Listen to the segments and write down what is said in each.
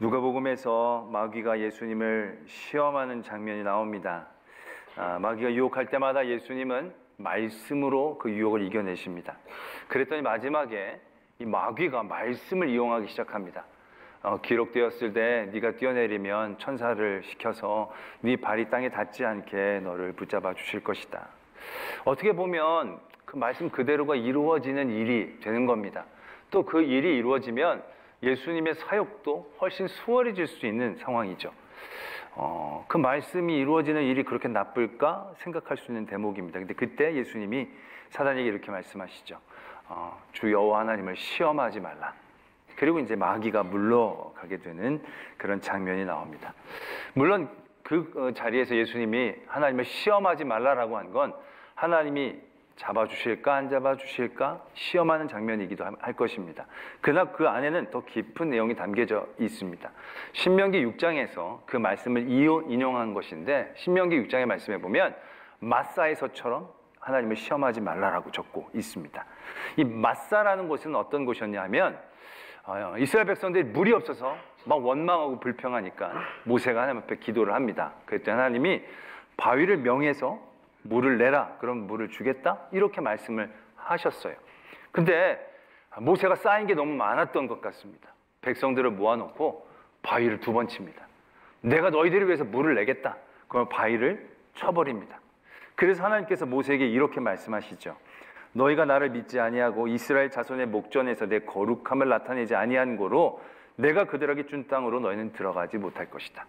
누가복음에서 마귀가 예수님을 시험하는 장면이 나옵니다. 마귀가 유혹할 때마다 예수님은 말씀으로 그 유혹을 이겨내십니다. 그랬더니 마지막에 이 마귀가 말씀을 이용하기 시작합니다. 기록되었을 때 네가 뛰어내리면 천사를 시켜서 네 발이 땅에 닿지 않게 너를 붙잡아 주실 것이다. 어떻게 보면 그 말씀 그대로가 이루어지는 일이 되는 겁니다. 또 그 일이 이루어지면 예수님의 사역도 훨씬 수월해질 수 있는 상황이죠. 그 말씀이 이루어지는 일이 그렇게 나쁠까 생각할 수 있는 대목입니다. 근데 그때 예수님이 사단에게 이렇게 말씀하시죠. 주 여호와 하나님을 시험하지 말라. 그리고 이제 마귀가 물러가게 되는 그런 장면이 나옵니다. 물론 그 자리에서 예수님이 하나님을 시험하지 말라라고 한 건 하나님이 잡아주실까 안 잡아주실까 시험하는 장면이기도 할 것입니다. 그러나 그 안에는 더 깊은 내용이 담겨져 있습니다. 신명기 6장에서 그 말씀을 인용한 것인데, 신명기 6장의 말씀에 보면 마사에서처럼 하나님을 시험하지 말라라고 적고 있습니다. 이 마사라는 곳은 어떤 곳이었냐 하면 이스라엘 백성들이 물이 없어서 막 원망하고 불평하니까 모세가 하나님 앞에 기도를 합니다. 그때 하나님이 바위를 명해서 물을 내라, 그럼 물을 주겠다, 이렇게 말씀을 하셨어요. 근데 모세가 쌓인 게 너무 많았던 것 같습니다. 백성들을 모아놓고 바위를 2번 칩니다. 내가 너희들을 위해서 물을 내겠다. 그럼 바위를 쳐버립니다. 그래서 하나님께서 모세에게 이렇게 말씀하시죠. 너희가 나를 믿지 아니하고 이스라엘 자손의 목전에서 내 거룩함을 나타내지 아니한 고로 내가 그들에게 준 땅으로 너희는 들어가지 못할 것이다.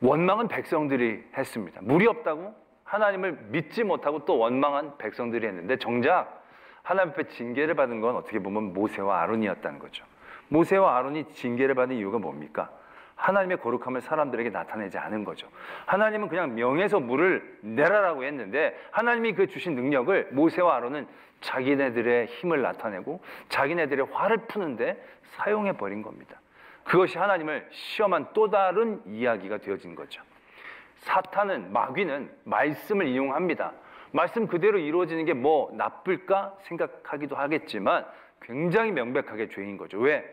원망은 백성들이 했습니다. 물이 없다고 하나님을 믿지 못하고 또 원망한 백성들이 했는데, 정작 하나님 앞에 징계를 받은 건 어떻게 보면 모세와 아론이었다는 거죠. 모세와 아론이 징계를 받은 이유가 뭡니까? 하나님의 거룩함을 사람들에게 나타내지 않은 거죠. 하나님은 그냥 명해서 물을 내라라고 했는데, 하나님이 그 주신 능력을 모세와 아론은 자기네들의 힘을 나타내고 자기네들의 화를 푸는데 사용해버린 겁니다. 그것이 하나님을 시험한 또 다른 이야기가 되어진 거죠. 사탄은, 마귀는 말씀을 이용합니다. 말씀 그대로 이루어지는 게 뭐 나쁠까 생각하기도 하겠지만 굉장히 명백하게 죄인 거죠. 왜?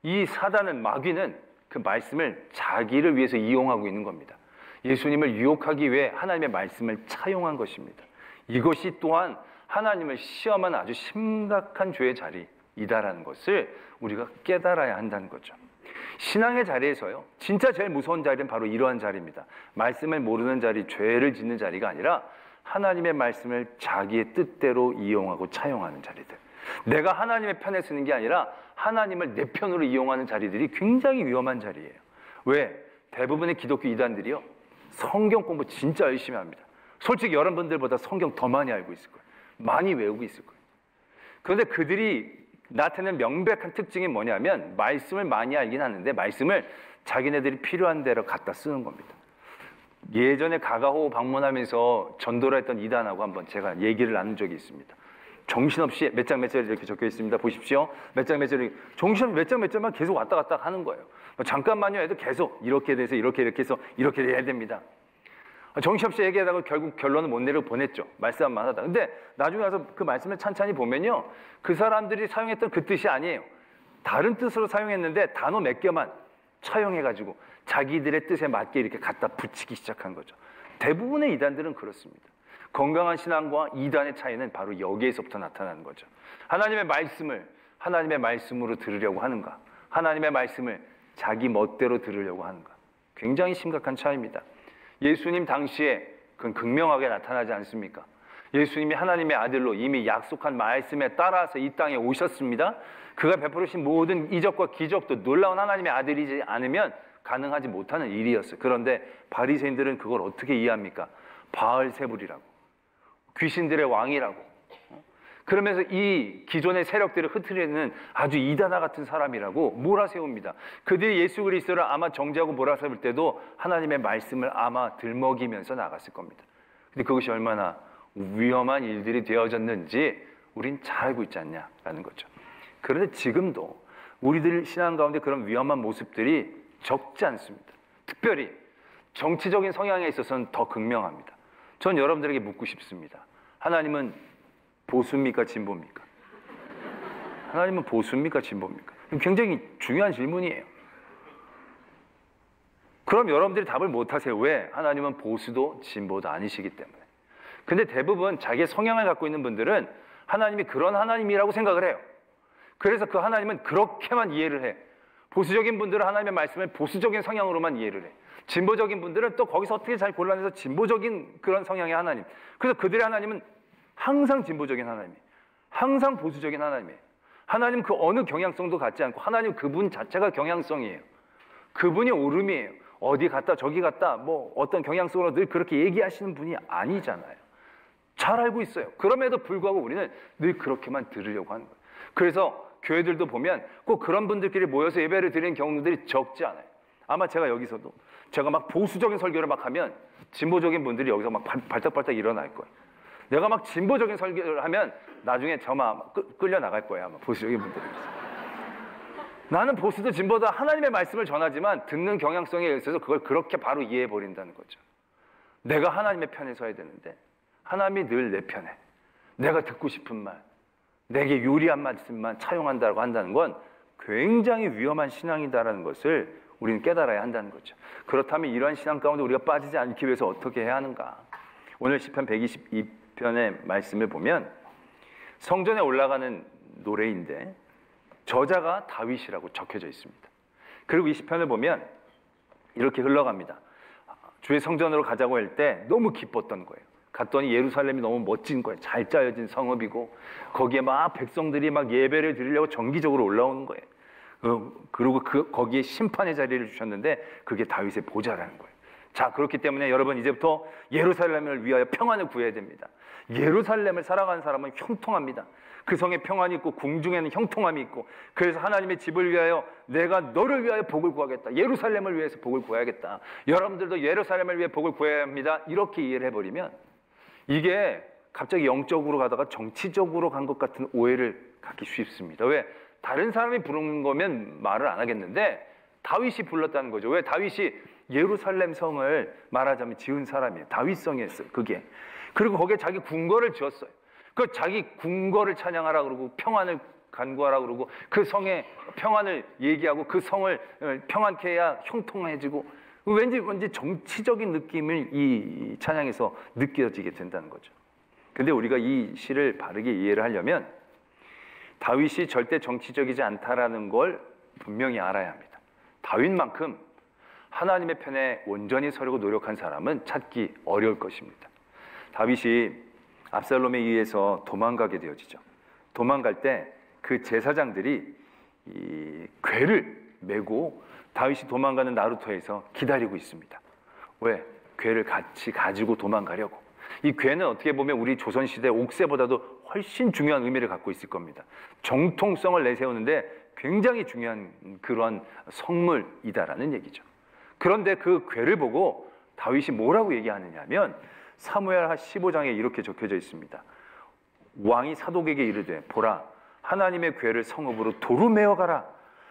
이 사단은, 마귀는 그 말씀을 자기를 위해서 이용하고 있는 겁니다. 예수님을 유혹하기 위해 하나님의 말씀을 차용한 것입니다. 이것이 또한 하나님을 시험한 아주 심각한 죄의 자리이다라는 것을 우리가 깨달아야 한다는 거죠. 신앙의 자리에서요, 진짜 제일 무서운 자리는 바로 이러한 자리입니다. 말씀을 모르는 자리, 죄를 짓는 자리가 아니라 하나님의 말씀을 자기의 뜻대로 이용하고 차용하는 자리들. 내가 하나님의 편에 서는 게 아니라 하나님을 내 편으로 이용하는 자리들이 굉장히 위험한 자리예요. 왜? 대부분의 기독교 이단들이요, 성경 공부 진짜 열심히 합니다. 솔직히 여러분들보다 성경 더 많이 알고 있을 거예요. 많이 외우고 있을 거예요. 그런데 그들이 나타내는 명백한 특징이 뭐냐면 말씀을 많이 알긴 하는데 말씀을 자기네들이 필요한 대로 갖다 쓰는 겁니다. 예전에 가가호 방문하면서 전도를 했던 이단하고 한번 제가 얘기를 나눈 적이 있습니다. 정신없이 몇 장 몇 절 이렇게 적혀 있습니다. 보십시오. 몇 장 몇 절, 정신없이 몇 장 몇 절만 계속 왔다 갔다 하는 거예요. 잠깐만요 해도 계속 이렇게 돼서 이렇게 해서 이렇게 해야 됩니다. 정신없이 얘기하다가 결국 결론을 못 내리고 보냈죠. 말씀만 하다. 근데 나중에 와서 그 말씀을 찬찬히 보면요, 그 사람들이 사용했던 그 뜻이 아니에요. 다른 뜻으로 사용했는데 단어 몇 개만 차용해가지고 자기들의 뜻에 맞게 이렇게 갖다 붙이기 시작한 거죠. 대부분의 이단들은 그렇습니다. 건강한 신앙과 이단의 차이는 바로 여기에서부터 나타나는 거죠. 하나님의 말씀을 하나님의 말씀으로 들으려고 하는가, 하나님의 말씀을 자기 멋대로 들으려고 하는가, 굉장히 심각한 차이입니다. 예수님 당시에 그건 극명하게 나타나지 않습니까? 예수님이 하나님의 아들로 이미 약속한 말씀에 따라서 이 땅에 오셨습니다. 그가 베푸신 모든 이적과 기적도 놀라운 하나님의 아들이지 않으면 가능하지 못하는 일이었어요. 그런데 바리새인들은 그걸 어떻게 이해합니까? 바알세불이라고, 귀신들의 왕이라고, 그러면서 이 기존의 세력들을 흐트리는 아주 이단아 같은 사람이라고 몰아세웁니다. 그들이 예수 그리스도를 아마 정죄하고 몰아세울 때도 하나님의 말씀을 아마 들먹이면서 나갔을 겁니다. 근데 그것이 얼마나 위험한 일들이 되어졌는지 우린 잘 알고 있지 않냐라는 거죠. 그런데 지금도 우리들 신앙 가운데 그런 위험한 모습들이 적지 않습니다. 특별히 정치적인 성향에 있어서는 더 극명합니다. 전 여러분들에게 묻고 싶습니다. 하나님은 보수입니까? 진보입니까? 하나님은 보수입니까? 진보입니까? 굉장히 중요한 질문이에요. 그럼 여러분들이 답을 못 하세요. 왜? 하나님은 보수도 진보도 아니시기 때문에. 근데 대부분 자기의 성향을 갖고 있는 분들은 하나님이 그런 하나님이라고 생각을 해요. 그래서 그 하나님은 그렇게만 이해를 해. 보수적인 분들은 하나님의 말씀을 보수적인 성향으로만 이해를 해. 진보적인 분들은 또 거기서 어떻게 잘 골라내서 진보적인 그런 성향의 하나님. 그래서 그들의 하나님은 항상 진보적인 하나님이에요. 항상 보수적인 하나님이에요. 하나님 그 어느 경향성도 갖지 않고 하나님 그분 자체가 경향성이에요. 그분이 오름이에요. 어디 갔다 저기 갔다 뭐 어떤 경향성으로 늘 그렇게 얘기하시는 분이 아니잖아요. 잘 알고 있어요. 그럼에도 불구하고 우리는 늘 그렇게만 들으려고 하는 거예요. 그래서 교회들도 보면 꼭 그런 분들끼리 모여서 예배를 드리는 경우들이 적지 않아요. 아마 제가 여기서도 제가 막 보수적인 설교를 막 하면 진보적인 분들이 여기서 막 발딱발딱 일어날 거예요. 내가 막 진보적인 설교를 하면 나중에 저만 끌려 나갈 거예요. 아마 보수적인 분들이. 나는 보수도 진보도 하나님의 말씀을 전하지만 듣는 경향성에 있어서 그걸 그렇게 바로 이해해 버린다는 거죠. 내가 하나님의 편에 서야 되는데 하나님이 늘 내 편에 내가 듣고 싶은 말, 내게 유리한 말씀만 차용한다고 한다는 건 굉장히 위험한 신앙이다라는 것을 우리는 깨달아야 한다는 거죠. 그렇다면 이러한 신앙 가운데 우리가 빠지지 않기 위해서 어떻게 해야 하는가? 오늘 시편 122편의 말씀을 보면 성전에 올라가는 노래인데 저자가 다윗이라고 적혀져 있습니다. 그리고 이 시편을 보면 이렇게 흘러갑니다. 주의 성전으로 가자고 할 때 너무 기뻤던 거예요. 갔더니 예루살렘이 너무 멋진 거예요. 잘 짜여진 성읍이고 거기에 막 백성들이 막 예배를 드리려고 정기적으로 올라오는 거예요. 그리고 거기에 심판의 자리를 주셨는데 그게 다윗의 보좌라는 거예요. 자, 그렇기 때문에 여러분 이제부터 예루살렘을 위하여 평안을 구해야 됩니다. 예루살렘을 살아가는 사람은 형통합니다. 그 성에 평안이 있고 궁중에는 형통함이 있고 그래서 하나님의 집을 위하여 내가 너를 위하여 복을 구하겠다. 예루살렘을 위해서 복을 구해야겠다. 여러분들도 예루살렘을 위해 복을 구해야 합니다. 이렇게 이해를 해버리면 이게 갑자기 영적으로 가다가 정치적으로 간 것 같은 오해를 갖기 쉽습니다. 왜? 다른 사람이 부르는 거면 말을 안 하겠는데 다윗이 불렀다는 거죠. 왜? 다윗이 예루살렘 성을 말하자면 지은 사람이에요. 다윗성이었어요. 그게. 그리고 거기에 자기 궁궐을 지었어요. 그 자기 궁궐을 찬양하라 그러고 평안을 간구하라 그러고 그 성의 평안을 얘기하고 그 성을 평안케 해야 형통해지고 왠지 정치적인 느낌을 이 찬양에서 느껴지게 된다는 거죠. 근데 우리가 이 시를 바르게 이해를 하려면 다윗이 절대 정치적이지 않다라는 걸 분명히 알아야 합니다. 다윗만큼 하나님의 편에 온전히 서려고 노력한 사람은 찾기 어려울 것입니다. 다윗이 압살롬에 의해서 도망가게 되어지죠. 도망갈 때 그 제사장들이 이 궤를 메고 다윗이 도망가는 나루터에서 기다리고 있습니다. 왜? 궤를 같이 가지고 도망가려고. 이 궤는 어떻게 보면 우리 조선시대 옥새보다도 훨씬 중요한 의미를 갖고 있을 겁니다. 정통성을 내세우는데 굉장히 중요한 그러한 성물이다라는 얘기죠. 그런데 그 궤를 보고 다윗이 뭐라고 얘기하느냐 하면 사무엘 15장에 이렇게 적혀져 있습니다. 왕이 사독에게 이르되 보라 하나님의 궤를 성읍으로 도로 메어가라.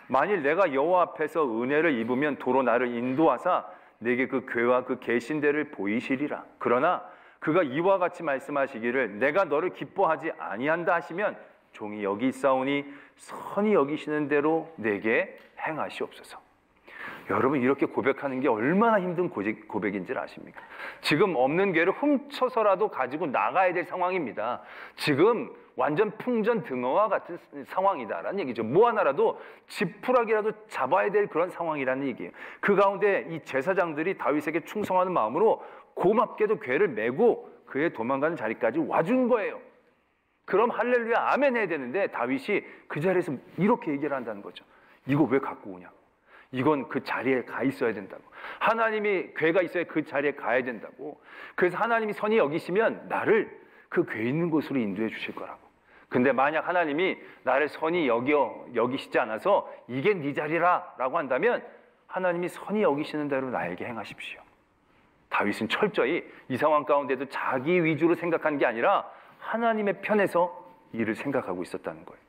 만일 내가 여호와 앞에서 은혜를 입으면 도로 나를 인도하사 내게 그 궤와 그 계신대를 보이시리라. 그러나 그가 이와 같이 말씀하시기를 내가 너를 기뻐하지 아니한다 하시면 종이 여기 있사오니 선히 여기시는 대로 내게 행하시옵소서. 여러분 이렇게 고백하는 게 얼마나 힘든 고백인지 아십니까? 지금 없는 궤를 훔쳐서라도 가지고 나가야 될 상황입니다. 지금 완전 풍전등화와 같은 상황이다라는 얘기죠. 뭐 하나라도 지푸라기라도 잡아야 될 그런 상황이라는 얘기예요. 그 가운데 이 제사장들이 다윗에게 충성하는 마음으로 고맙게도 궤를 메고 그의 도망가는 자리까지 와준 거예요. 그럼 할렐루야 아멘 해야 되는데 다윗이 그 자리에서 이렇게 얘기를 한다는 거죠. 이거 왜 갖고 오냐? 이건 그 자리에 가 있어야 된다고. 하나님이 궤가 있어야 그 자리에 가야 된다고. 그래서 하나님이 선히 여기시면 나를 그 궤 있는 곳으로 인도해 주실 거라고. 근데 만약 하나님이 나를 선히 여기시지 않아서 이게 네 자리라 라고 한다면 하나님이 선히 여기시는 대로 나에게 행하십시오. 다윗은 철저히 이 상황 가운데도 자기 위주로 생각한 게 아니라 하나님의 편에서 이를 생각하고 있었다는 거예요.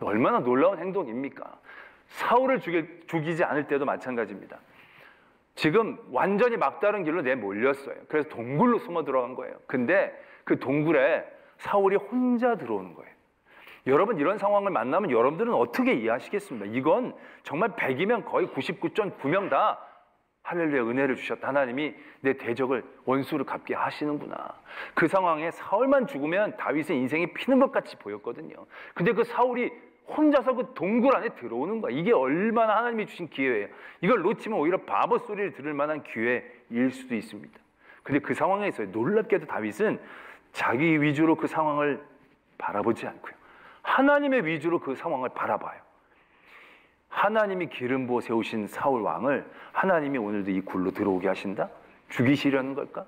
얼마나 놀라운 행동입니까? 사울을 죽이지 않을 때도 마찬가지입니다. 지금 완전히 막다른 길로 내몰렸어요. 그래서 동굴로 숨어 들어간 거예요. 근데 그 동굴에 사울이 혼자 들어오는 거예요. 여러분 이런 상황을 만나면 여러분들은 어떻게 이해하시겠습니까? 이건 정말 100이면 거의 99.9명 다 할렐루야, 은혜를 주셨다. 하나님이 내 대적을 원수를 갚게 하시는구나. 그 상황에 사울만 죽으면 다윗은 인생이 피는 것 같이 보였거든요. 근데 그 사울이 혼자서 그 동굴 안에 들어오는 거야. 이게 얼마나 하나님이 주신 기회예요. 이걸 놓치면 오히려 바보 소리를 들을 만한 기회일 수도 있습니다. 근데 그 상황에서 놀랍게도 다윗은 자기 위주로 그 상황을 바라보지 않고요, 하나님의 위주로 그 상황을 바라봐요. 하나님이 기름 부어 세우신 사울 왕을 하나님이 오늘도 이 굴로 들어오게 하신다? 죽이시려는 걸까?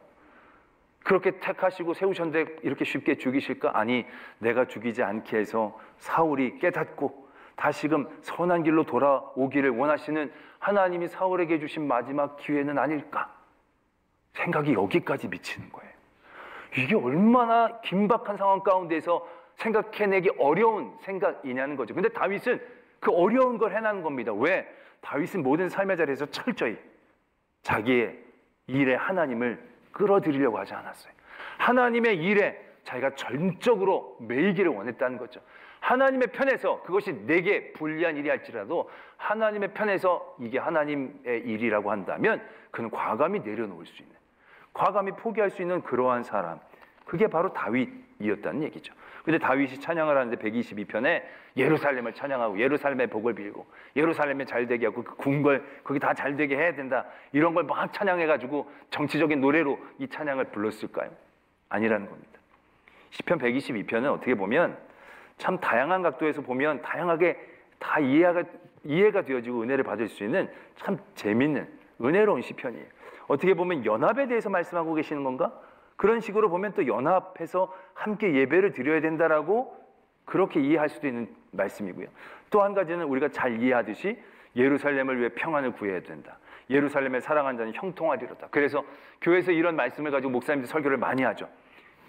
그렇게 택하시고 세우셨는데 이렇게 쉽게 죽이실까? 아니, 내가 죽이지 않게 해서 사울이 깨닫고 다시금 선한 길로 돌아오기를 원하시는 하나님이 사울에게 주신 마지막 기회는 아닐까? 생각이 여기까지 미치는 거예요. 이게 얼마나 긴박한 상황 가운데서 생각해내기 어려운 생각이냐는 거죠. 근데 다윗은 그 어려운 걸 해내는 겁니다. 왜? 다윗은 모든 삶의 자리에서 철저히 자기의 일에 하나님을 끌어들이려고 하지 않았어요. 하나님의 일에 자기가 전적으로 매이기를 원했다는 거죠. 하나님의 편에서 그것이 내게 불리한 일이 할지라도 하나님의 편에서 이게 하나님의 일이라고 한다면 그는 과감히 내려놓을 수 있는, 과감히 포기할 수 있는 그러한 사람, 그게 바로 다윗이었다는 얘기죠. 근데 다윗이 찬양을 하는데 122편에 예루살렘을 찬양하고 예루살렘의 복을 빌고 예루살렘에 잘되게 하고 그 궁궐 거기 다 잘되게 해야 된다, 이런 걸 막 찬양해가지고 정치적인 노래로 이 찬양을 불렀을까요? 아니라는 겁니다. 시편 122편은 어떻게 보면 참 다양한 각도에서 보면 다양하게 다 이해가 되어지고 은혜를 받을 수 있는 참 재밌는 은혜로운 시편이에요. 어떻게 보면 연합에 대해서 말씀하고 계시는 건가? 그런 식으로 보면 또 연합해서 함께 예배를 드려야 된다라고 그렇게 이해할 수도 있는 말씀이고요. 또 한 가지는 우리가 잘 이해하듯이 예루살렘을 위해 평안을 구해야 된다. 예루살렘을 사랑한 자는 형통하리로다. 그래서 교회에서 이런 말씀을 가지고 목사님들 설교를 많이 하죠.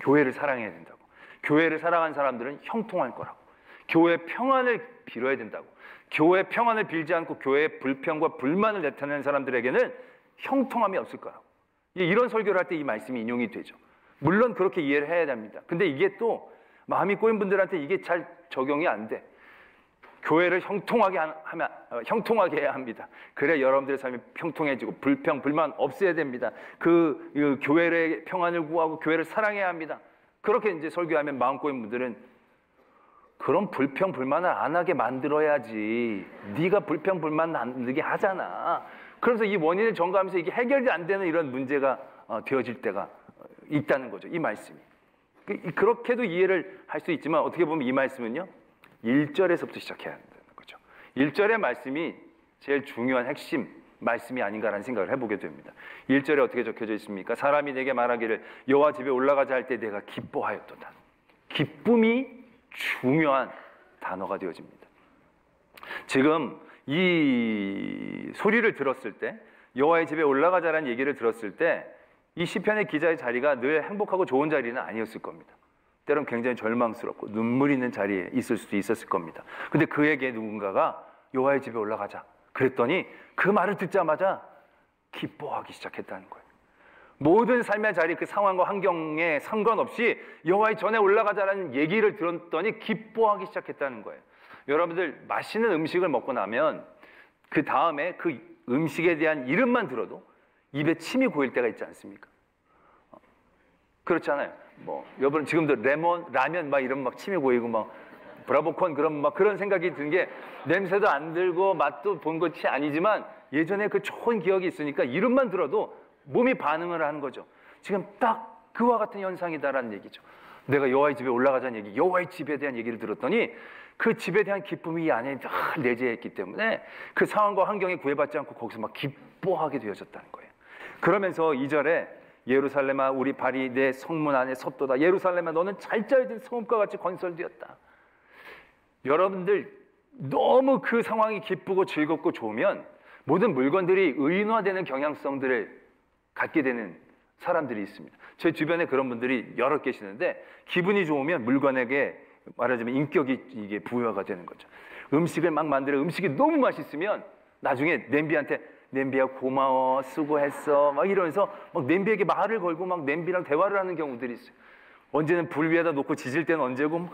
교회를 사랑해야 된다고. 교회를 사랑한 사람들은 형통할 거라고. 교회 평안을 빌어야 된다고. 교회 평안을 빌지 않고 교회의 불평과 불만을 나타내는 사람들에게는 형통함이 없을 거라고. 이런 설교를 할 때 이 말씀이 인용이 되죠. 물론 그렇게 이해를 해야 됩니다. 근데 이게 또 마음이 꼬인 분들한테 이게 잘 적용이 안 돼. 교회를 형통하게 해야 합니다. 그래 여러분들의 삶이 평통해지고 불평, 불만 없애야 됩니다. 그 교회의 평안을 구하고 교회를 사랑해야 합니다. 그렇게 이제 설교하면 마음 꼬인 분들은 그런 불평, 불만을 안 하게 만들어야지. 네가 불평, 불만 안 들게 하잖아. 그래서 이 원인을 전가하면서 이게 해결이 안 되는 이런 문제가 되어질 때가 있다는 거죠. 이 말씀이. 그렇게도 이해를 할 수 있지만 어떻게 보면 이 말씀은요, 1절에서부터 시작해야 한다는 거죠. 1절의 말씀이 제일 중요한 핵심 말씀이 아닌가라는 생각을 해보게 됩니다. 1절에 어떻게 적혀져 있습니까? 사람이 내게 말하기를 여호와 집에 올라가자 할 때 내가 기뻐하였도다. 기쁨이 중요한 단어가 되어집니다. 지금 이 소리를 들었을 때, 여호와의 집에 올라가자라는 얘기를 들었을 때 이 시편의 기자의 자리가 늘 행복하고 좋은 자리는 아니었을 겁니다. 때론 굉장히 절망스럽고 눈물 있는 자리에 있을 수도 있었을 겁니다. 근데 그에게 누군가가 여호와의 집에 올라가자 그랬더니 그 말을 듣자마자 기뻐하기 시작했다는 거예요. 모든 삶의 자리, 그 상황과 환경에 상관없이 여호와의 전에 올라가자라는 얘기를 들었더니 기뻐하기 시작했다는 거예요. 여러분들 맛있는 음식을 먹고 나면 그 다음에 그 음식에 대한 이름만 들어도 입에 침이 고일 때가 있지 않습니까? 그렇잖아요. 뭐 여러분 지금도 라면 막 이런 막 침이 고이고 막 브라보콘 그런 생각이 든 게 냄새도 안 들고 맛도 본 것이 아니지만 예전에 그 좋은 기억이 있으니까 이름만 들어도 몸이 반응을 하는 거죠. 지금 딱 그와 같은 현상이다라는 얘기죠. 내가 여호와의 집에 올라가자는 얘기, 여호와의 집에 대한 얘기를 들었더니 그 집에 대한 기쁨이 이 안에 늘 내재했기 때문에 그 상황과 환경에 구애받지 않고 거기서 막 기뻐하게 되어졌다는 거예요. 그러면서 2절에 예루살렘아 우리 발이 내 성문 안에 섰도다. 예루살렘아 너는 잘 짜여진 성읍과 같이 건설되었다. 여러분들 너무 그 상황이 기쁘고 즐겁고 좋으면 모든 물건들이 의인화되는 경향성들을 갖게 되는 사람들이 있습니다. 제 주변에 그런 분들이 여러 계시는데 기분이 좋으면 물건에게 말하자면 인격이 이게 부여가 되는 거죠. 음식을 막 만들어 음식이 너무 맛있으면 나중에 냄비한테 냄비야 고마워 수고했어 막 이러면서 막 냄비에게 말을 걸고 막 냄비랑 대화를 하는 경우들이 있어요. 언제는 불 위에다 놓고 지질 때는 언제고 막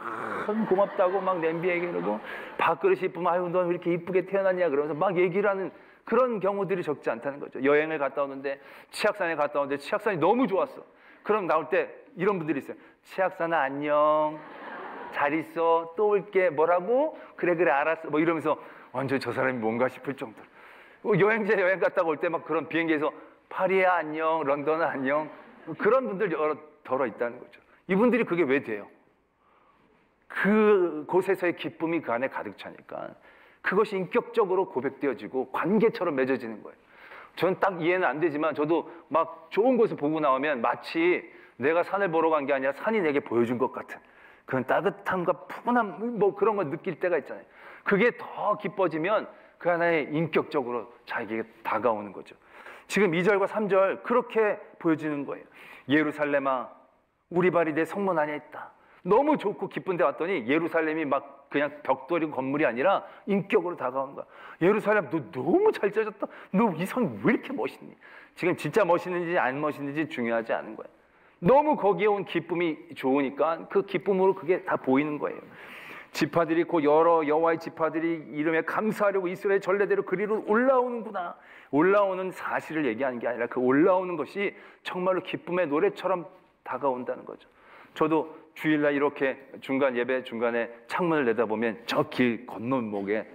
고맙다고 막 냄비에게 그러고 밥그릇이 이쁘면 아유 넌 왜 이렇게 이쁘게 태어났냐 그러면서 막 얘기를 하는 그런 경우들이 적지 않다는 거죠. 여행을 갔다 오는데 치악산에 갔다 오는데 치악산이 너무 좋았어. 그럼 나올 때 이런 분들이 있어요. 치악산아 안녕, 잘 있어, 또 올게. 뭐라고? 그래 그래 알았어. 뭐 이러면서 완전 저 사람이 뭔가 싶을 정도로. 여행지에 여행 갔다가 올 때 막 그런 비행기에서 파리야 안녕, 런던은 안녕, 그런 분들 여러 덜어 있다는 거죠. 이분들이 그게 왜 돼요? 그곳에서의 기쁨이 그 안에 가득 차니까 그것이 인격적으로 고백되어지고 관계처럼 맺어지는 거예요. 저는 딱 이해는 안 되지만 저도 막 좋은 곳을 보고 나오면 마치 내가 산을 보러 간 게 아니라 산이 내게 보여준 것 같은 그런 따뜻함과 푸근함, 뭐 그런 걸 느낄 때가 있잖아요. 그게 더 기뻐지면 그 하나의 인격적으로 자기에게 다가오는 거죠. 지금 2절과 3절 그렇게 보여지는 거예요. 예루살렘아, 우리 발이 내 성문 안에 있다. 너무 좋고 기쁜 데 왔더니 예루살렘이 막 그냥 벽돌이고 건물이 아니라 인격으로 다가오는 거야. 예루살렘, 너 너무 잘 짜졌다. 너 이 성 왜 이렇게 멋있니? 지금 진짜 멋있는지 안 멋있는지 중요하지 않은 거야. 너무 거기에 온 기쁨이 좋으니까 그 기쁨으로 그게 다 보이는 거예요. 지파들이 곧 여러 여호와의 지파들이 이름에 감사하려고 이스라엘 전례대로 그리로 올라오는구나. 올라오는 사실을 얘기하는 게 아니라 그 올라오는 것이 정말로 기쁨의 노래처럼 다가온다는 거죠. 저도 주일날 이렇게 중간 예배 중간에 창문을 내다보면 저 길 건너목에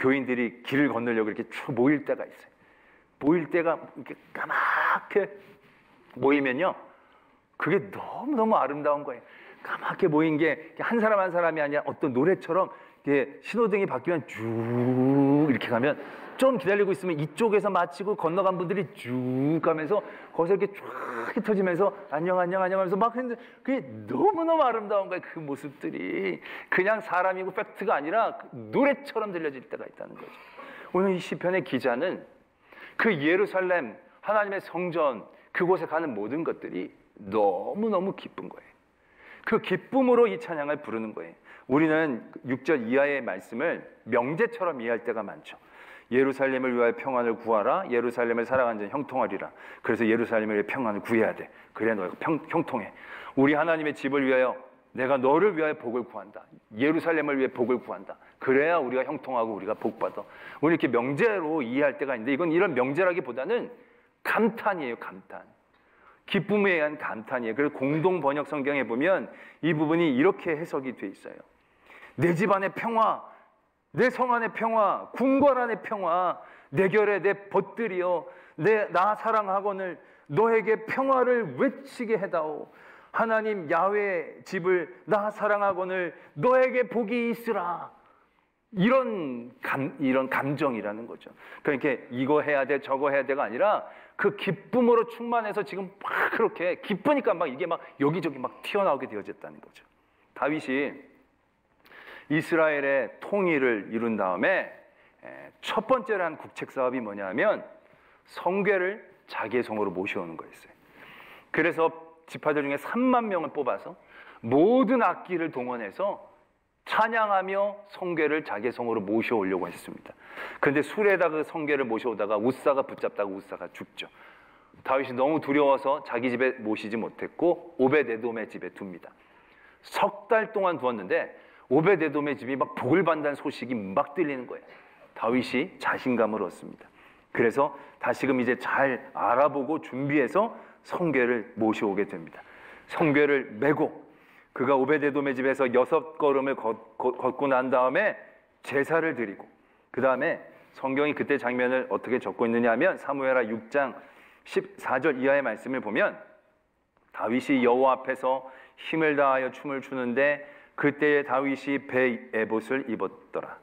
교인들이 길을 건너려고 이렇게 쭉 모일 때가 있어요. 모일 때가 이렇게 까맣게 모이면요, 그게 너무너무 아름다운 거예요. 까맣게 모인 게 한 사람 한 사람이 아니라 어떤 노래처럼 신호등이 바뀌면 쭉 이렇게 가면 좀 기다리고 있으면 이쪽에서 마치고 건너간 분들이 쭉 가면서 거기서 이렇게 쫙 흩어지면서 안녕 안녕 안녕 하면서 막 했는데 그게 너무너무 아름다운 거예요. 그 모습들이 그냥 사람이고 팩트가 아니라 노래처럼 들려질 때가 있다는 거죠. 오늘 이 시편의 기자는 그 예루살렘 하나님의 성전 그곳에 가는 모든 것들이 너무너무 기쁜 거예요. 그 기쁨으로 이 찬양을 부르는 거예요. 우리는 6절 이하의 말씀을 명제처럼 이해할 때가 많죠. 예루살렘을 위하여 평안을 구하라. 예루살렘을 살아가는 자는 형통하리라. 그래서 예루살렘을 위해 평안을 구해야 돼. 그래야 너희가 형통해. 우리 하나님의 집을 위하여 내가 너를 위하여 복을 구한다. 예루살렘을 위해 복을 구한다. 그래야 우리가 형통하고 우리가 복받아. 우리 이렇게 명제로 이해할 때가 있는데 이건 이런 명제라기보다는 감탄이에요. 감탄. 기쁨에 의한 감탄이에요. 그래서 공동 번역 성경에 보면 이 부분이 이렇게 해석이 돼 있어요. 내 집 안의 평화, 내 성 안의 평화, 궁궐 안의 평화, 내 결에 내 벗들이여 나 사랑하거늘 너에게 평화를 외치게 해다오. 하나님 야훼 집을 나 사랑하거늘 너에게 복이 있으라. 이런 감정이라는 거죠. 그러니까 이거 해야 돼 저거 해야 돼가 아니라 그 기쁨으로 충만해서 지금 막 그렇게 기쁘니까 막 이게 막 여기저기 막 튀어나오게 되어졌다는 거죠. 다윗이 이스라엘의 통일을 이룬 다음에 첫 번째로 한 국책 사업이 뭐냐면 성궤를 자기의 성으로 모셔오는 거였어요. 그래서 지파들 중에 3만 명을 뽑아서 모든 악기를 동원해서 찬양하며 성궤를 자기의 성으로 모셔오려고 했습니다. 그런데 술에다 그 성궤를 모셔오다가 우사가 붙잡다가 우사가 죽죠. 다윗이 너무 두려워서 자기 집에 모시지 못했고 오벳에돔의 집에 둡니다. 석 달 동안 두었는데 오벳에돔의 집이 막 복을 받는다는 소식이 막 들리는 거예요. 다윗이 자신감을 얻습니다. 그래서 다시금 이제 잘 알아보고 준비해서 성궤를 모셔오게 됩니다. 성궤를 메고 그가 오벳에돔의 집에서 6걸음을 걷고 난 다음에 제사를 드리고 그 다음에 성경이 그때 장면을 어떻게 적고 있느냐 하면 사무엘하 6장 14절 이하의 말씀을 보면 다윗이 여호와 앞에서 힘을 다하여 춤을 추는데 그때에 다윗이 배 에봇을 입었더라.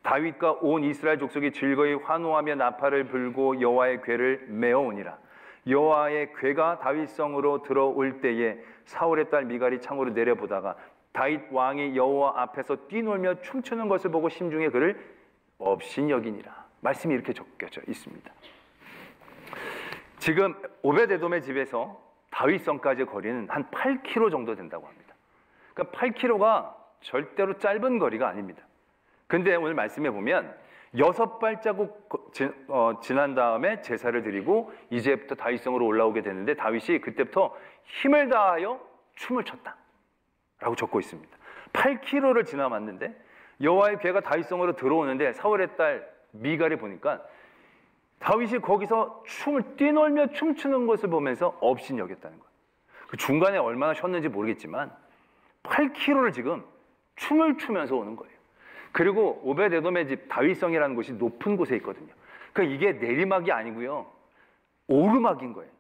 다윗과 온 이스라엘 족속이 즐거이 환호하며 나팔을 불고 여호와의 궤를 메어오니라. 여호와의 궤가 다윗성으로 들어올 때에 사울의 딸 미갈이 창으로 내려보다가 다윗 왕이 여호와 앞에서 뛰놀며 춤추는 것을 보고 심중에 그를 업신여기니라. 말씀이 이렇게 적혀져 있습니다. 지금 오벳에돔의 집에서 다윗성까지 거리는 한 8km 정도 된다고 합니다. 그러니까 8km가 절대로 짧은 거리가 아닙니다. 근데 오늘 말씀해 보면 6발자국 지난 다음에 제사를 드리고 이제부터 다윗성으로 올라오게 되는데 다윗이 그때부터 힘을 다하여 춤을 췄다 라고 적고 있습니다. 8km를 지나왔는데 여호와의 궤가 다윗성으로 들어오는데 사울의 딸 미갈이 보니까 다윗이 거기서 춤을 뛰놀며 춤추는 것을 보면서 업신여겼다는 거예요. 그 중간에 얼마나 쉬었는지 모르겠지만 8km를 지금 춤을 추면서 오는 거예요. 그리고 오벳에돔의 집 다윗성이라는 곳이 높은 곳에 있거든요. 그러니까 이게 내리막이 아니고요, 오르막인 거예요.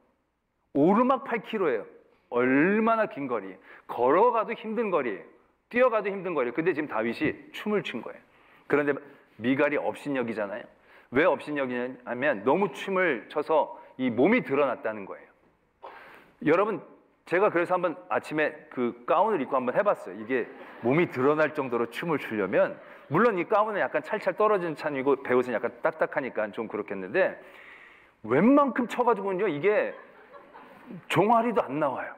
오르막 8km예요. 얼마나 긴 거리예요. 걸어가도 힘든 거리예요. 뛰어가도 힘든 거리예요. 근데 지금 다윗이 춤을 춘 거예요. 그런데 미갈이 업신여기잖아요. 왜 업신여기냐면 너무 춤을 춰서 이 몸이 드러났다는 거예요. 여러분, 제가 그래서 한번 아침에 그 가운을 입고 한번 해봤어요. 이게 몸이 드러날 정도로 춤을 추려면, 물론 이 가운은 약간 찰찰 떨어지는 찬이고 배옷은 약간 딱딱하니까 좀 그렇겠는데, 웬만큼 쳐가지고는요 이게 종아리도 안 나와요.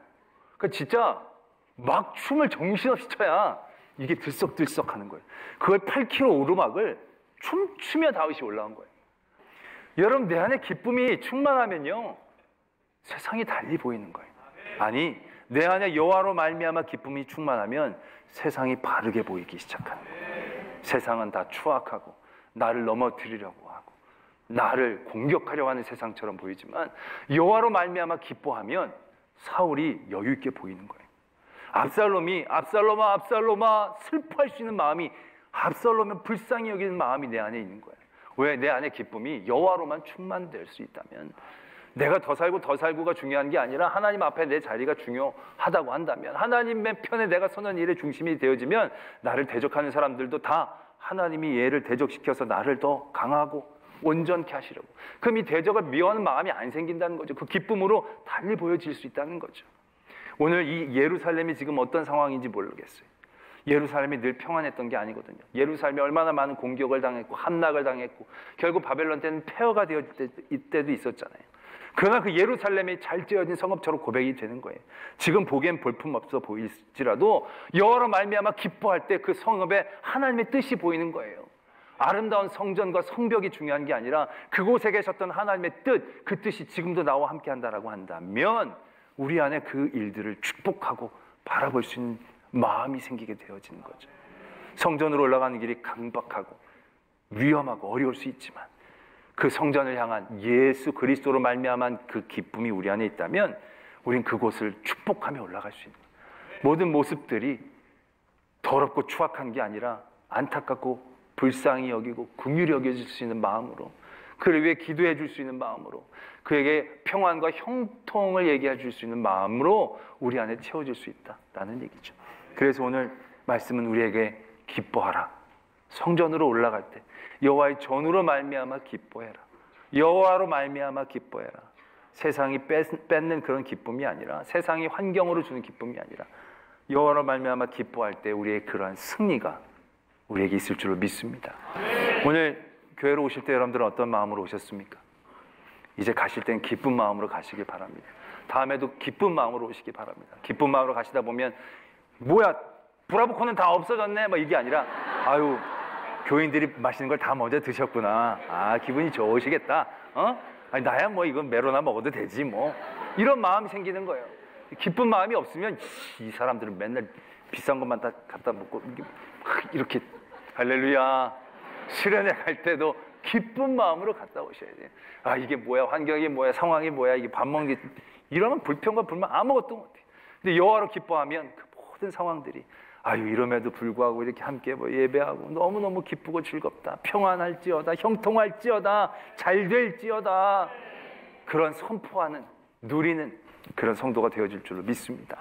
그러니까 진짜 막 춤을 정신없이 춰야 이게 들썩들썩 하는 거예요. 그걸 8km 오르막을 춤추며 다윗이 올라온 거예요. 여러분, 내 안에 기쁨이 충만하면요 세상이 달리 보이는 거예요. 아니, 내 안에 여호와로 말미암아 기쁨이 충만하면 세상이 바르게 보이기 시작하는 거예요. 세상은 다 추악하고 나를 넘어뜨리려고 하고 나를 공격하려고 하는 세상처럼 보이지만, 여호와로 말미암아 기뻐하면 사울이 여유 있게 보이는 거예요. 압살롬이 압살롬아 압살롬아 슬퍼할 수 있는 마음이, 압살롬은 불쌍히 여기는 마음이 내 안에 있는 거예요. 왜? 내 안에 기쁨이 여호와로만 충만될 수 있다면, 내가 더 살고가 중요한 게 아니라 하나님 앞에 내 자리가 중요하다고 한다면, 하나님의 편에 내가 서는 일의 중심이 되어지면 나를 대적하는 사람들도 다 하나님이 얘를 대적시켜서 나를 더 강하고 온전케 하시려고, 그럼 이 대적을 미워하는 마음이 안 생긴다는 거죠. 그 기쁨으로 달리 보여질 수 있다는 거죠. 오늘 이 예루살렘이 지금 어떤 상황인지 모르겠어요. 예루살렘이 늘 평안했던 게 아니거든요. 예루살렘이 얼마나 많은 공격을 당했고 함락을 당했고 결국 바벨론 때는 폐허가 되었을 때도 있었잖아요. 그러나 그 예루살렘이 잘 지어진 성읍처럼 고백이 되는 거예요. 지금 보기엔 볼품없어 보일지라도 여호와로 말미암아 기뻐할 때 그 성읍에 하나님의 뜻이 보이는 거예요. 아름다운 성전과 성벽이 중요한 게 아니라 그곳에 계셨던 하나님의 뜻, 그 뜻이 지금도 나와 함께 한다라고 한다면 우리 안에 그 일들을 축복하고 바라볼 수 있는 마음이 생기게 되어지는 거죠. 성전으로 올라가는 길이 강박하고 위험하고 어려울 수 있지만 그 성전을 향한 예수 그리스도로 말미암은 그 기쁨이 우리 안에 있다면 우린 그곳을 축복하며 올라갈 수 있는 거예요. 모든 모습들이 더럽고 추악한 게 아니라 안타깝고 불쌍히 여기고 긍휼히 여겨줄 수 있는 마음으로, 그를 위해 기도해 줄 수 있는 마음으로, 그에게 평안과 형통을 얘기해 줄 수 있는 마음으로 우리 안에 채워질 수 있다라는 얘기죠. 그래서 오늘 말씀은 우리에게 기뻐하라. 성전으로 올라갈 때 여호와의 전으로 말미암아 기뻐해라. 여호와로 말미암아 기뻐해라. 세상이 뺏는 그런 기쁨이 아니라, 세상이 환경으로 주는 기쁨이 아니라 여호와로 말미암아 기뻐할 때 우리의 그러한 승리가 우리에게 있을 줄로 믿습니다. 오늘 교회로 오실 때 여러분들은 어떤 마음으로 오셨습니까? 이제 가실 때는 기쁜 마음으로 가시길 바랍니다. 다음에도 기쁜 마음으로 오시기 바랍니다. 기쁜 마음으로 가시다 보면 뭐야 브라보콘은 다 없어졌네 뭐 이게 아니라, 아유 교인들이 마시는 걸 다 먼저 드셨구나, 아 기분이 좋으시겠다, 아니 나야 뭐 이건 메로나 먹어도 되지 뭐, 이런 마음이 생기는 거예요. 기쁜 마음이 없으면 이 사람들은 맨날 비싼 것만 다 갖다 먹고 이렇게 할렐루야, 수련회 갈 때도 기쁜 마음으로 갔다 오셔야 돼요. 아 이게 뭐야, 환경이 뭐야, 상황이 뭐야, 이게 밥 먹는 게, 이러면 불평과 불만 아무것도 못해. 근데 여호와로 기뻐하면 그 모든 상황들이, 아유 이럼에도 불구하고 이렇게 함께 뭐 예배하고 너무너무 기쁘고 즐겁다, 평안할지어다, 형통할지어다, 잘될지어다, 그런 선포하는, 누리는 그런 성도가 되어질 줄로 믿습니다.